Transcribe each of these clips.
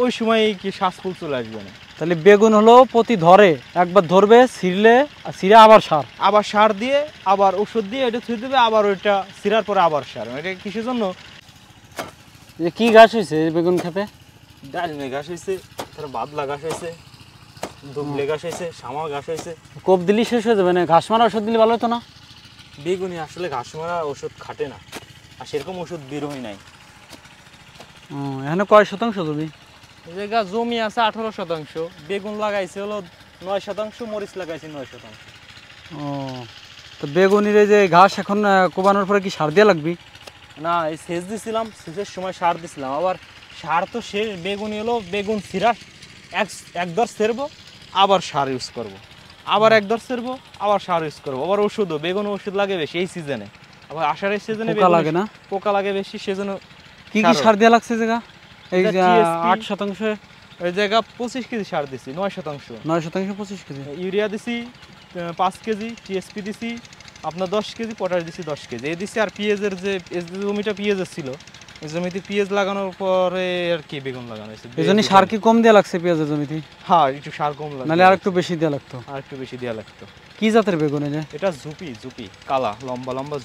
ওই সময় কি শ্বাসফুল চলে আসবে না। তাহলে বেগুন হলো প্রতি ধরে একবার ধরবে, ছিঁড়লে ছিঁড়ে আবার সার দিয়ে আবার ওষুধ দিয়ে এটা ছুঁয়ে দেবে, আবার ওইটা ছিঁড়ার পরে আবার সার। এটা কিসের জন্য? কি গাছ হয়েছে বেগুন খেতে? ডালমে গাছ হয়েছে, তারপর বাদলা গাছ হয়েছে, দুবলে গাছ হয়েছে, শামা গাছ হয়েছে। কোপ দিলি শেষ হয়ে যাবে না? ঘাস মারা ওষুধ দিলে ভালো হতো না? বেগুনি আসলে ঘাস মারা ওষুধ খাটে না, আর সেরকম ওষুধ বেরোই নাই। এখানে কয় শতাংশ জমি? জায়গা জমি আছে 18%, বেগুন লাগাইছে হলো 9%, মরিচ লাগাইছে 9%। ও, তো বেগুনির এই যে ঘাস এখন কোবানোর পরে কি সার দিয়ে লাগবে? না, এই সেচ দিছিলাম, সেচের সময় সার দিছিলাম। আবার সার তো শেষ, বেগুনি হলো বেগুন ছিঁড়া এক দর ছেড়বো, আবার সার ইউজ করব, আবার এক দর ছেড়বো, আবার সার ইউজ করবো, আবার ওষুধও, বেগুন ওষুধ লাগে বেশি এই সিজনে। আবার আষাঢ়ের সিজনে পোকা লাগে না? পোকা লাগে বেশি, সেজন্য কি কি সার দেওয়া লাগছে জায়গা? এই 8%, ওই জায়গা 25 কেজি সার দিছি। 9% 25 কেজি ইউরিয়া দিছি, 5 কেজি টিএসপি দিছি, আপনার 10 কেজি পটাশ দিছি, 10 কেজি এই দিছি। আর পেঁয়াজের যে জমিটা পেঁয়াজের ছিল, ওই জমিতে পেঁয়াজ লাগানোর পরে আর কি বেগুন লাগানো হয়েছে। এই জন্য সার কি কম দেওয়া লাগছে পেঁয়াজের জমিতে? হ্যাঁ, একটু সার কম লাগে, নাহলে আর একটু বেশি দেওয়া লাগতো। আর একটু বেশি দেওয়া লাগতো। কি জাতের বেগুন এটা? ঝুপি কালা, লম্বা লম্বা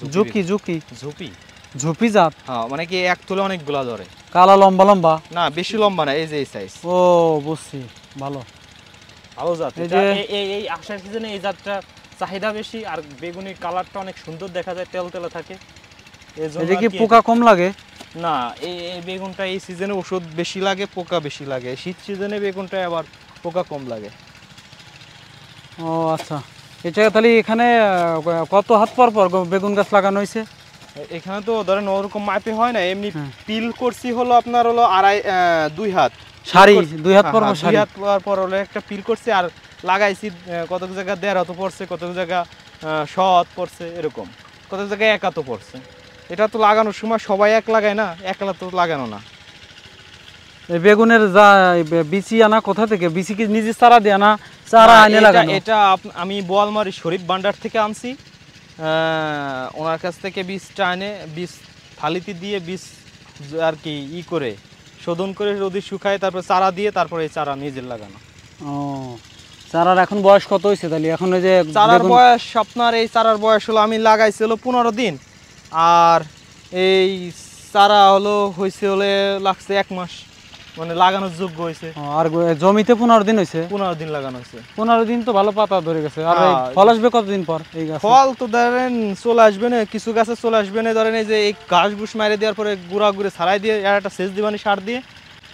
ঝুপি জাত। হ্যাঁ, মানে কি এক তুলে অনেকগুলা ধরে, কালা লম্বা লম্বা না বেশি লম্বা না, এই যে এই সাইজ। ও বুঝছি, ভালো জাত। এই আষাঢ় সিজনে এই জাতটা চাহিদা বেশি, আর বেগুনির কালারটা অনেক সুন্দর দেখা যায়, তেল তেলে থাকে। এই যে কি পোকা কম লাগে? না, এই বেগুনটা এই সিজনে ওষুধ বেশি লাগে, পোকা বেশি লাগে। শীত সিজনে বেগুনটা আবার পোকা কম লাগে। ও আচ্ছা, এটা তাহলে এখানে কত হাত পর পর বেগুন গাছ লাগানো হয়েছে? এখানে তো ধরেন ওরকম মাপে হয় না, এমনি পিল করছি হলো আপনার হলো 2 হাত সারি, 2 হাত পর পর, 2 হাত পর হলো একটা পিল করছি। আর লাগাইছি কত জায়গা 1.5 হাত পড়ছে, কত জায়গা 100 হাত পড়ছে, এরকম কত জায়গায় 1 হাতও পড়ছে। এটা তো লাগানোর সময় সবাই এক লাগায় না, একলা তো লাগানো না। এই বেগুনের যা বিচি আনা কোথা থেকে? বিচি কি নিজে চারা দিয়ে আনা, চারা আনে লাগানো? এটা আমি বোয়ালমারি শরীফ ভান্ডার থেকে আনছি, ওনার কাছ থেকে বীজটা আনে, বীজ থালিতে দিয়ে বীজ আর কি করে শোধন করে রোদে শুকায়, তারপর চারা দিয়ে, তারপরে এই চারা নিজের লাগানো। ও, চারার এখন বয়স কত হয়েছে তাহলে? এখন ওই যে চারার বয়স আপনার, এই চারার বয়স হলো আমি লাগাইছি হলো 15 দিন, আর এই চারা হলো হয়েছে হলে লাগছে 1 মাস, মানে লাগানোর যোগ্য হয়েছে। আর জমিতে 15 দিন হয়েছে? 15 দিন লাগানো হয়েছে। 15 দিন তো ভালো পাতা ধরে গেছে। আর ফল আসবে কতদিন পর? এই গাছ ফল তো ধরেন চলে আসবে না, কিছু গাছে চলে আসবে না। ধরেন এই যে এই ঘাস ঘুষ মারে দেওয়ার পরে গুঁড়া গুঁড়ে ছাড়াই দিয়ে একটা সেচ দিবানি সার দিয়ে,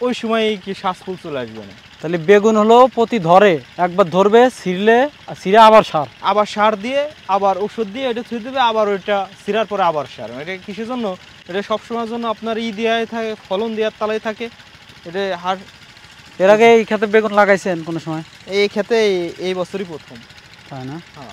ওই সময় কি শ্বাসফুল চলে আসবে না। তাহলে বেগুন হলো প্রতি ধরে একবার ধরবে, ছিঁড়ে আবার সার দিয়ে, আবার ওষুধ দিয়ে এটা ছুঁয়ে দেবে, আবার ওইটা ছিঁড়ার পরে আবার সার। এটা কিসের জন্য? এটা সবসময়ের জন্য আপনার দেওয়াই থাকে, ফলন দেওয়ার তালাই থাকে। এটা এর আগে এই ক্ষেতে বেগুন লাগাইছেন কোনো সময়? এই ক্ষেতে এই বছরই প্রথম। তাই না? হ্যাঁ।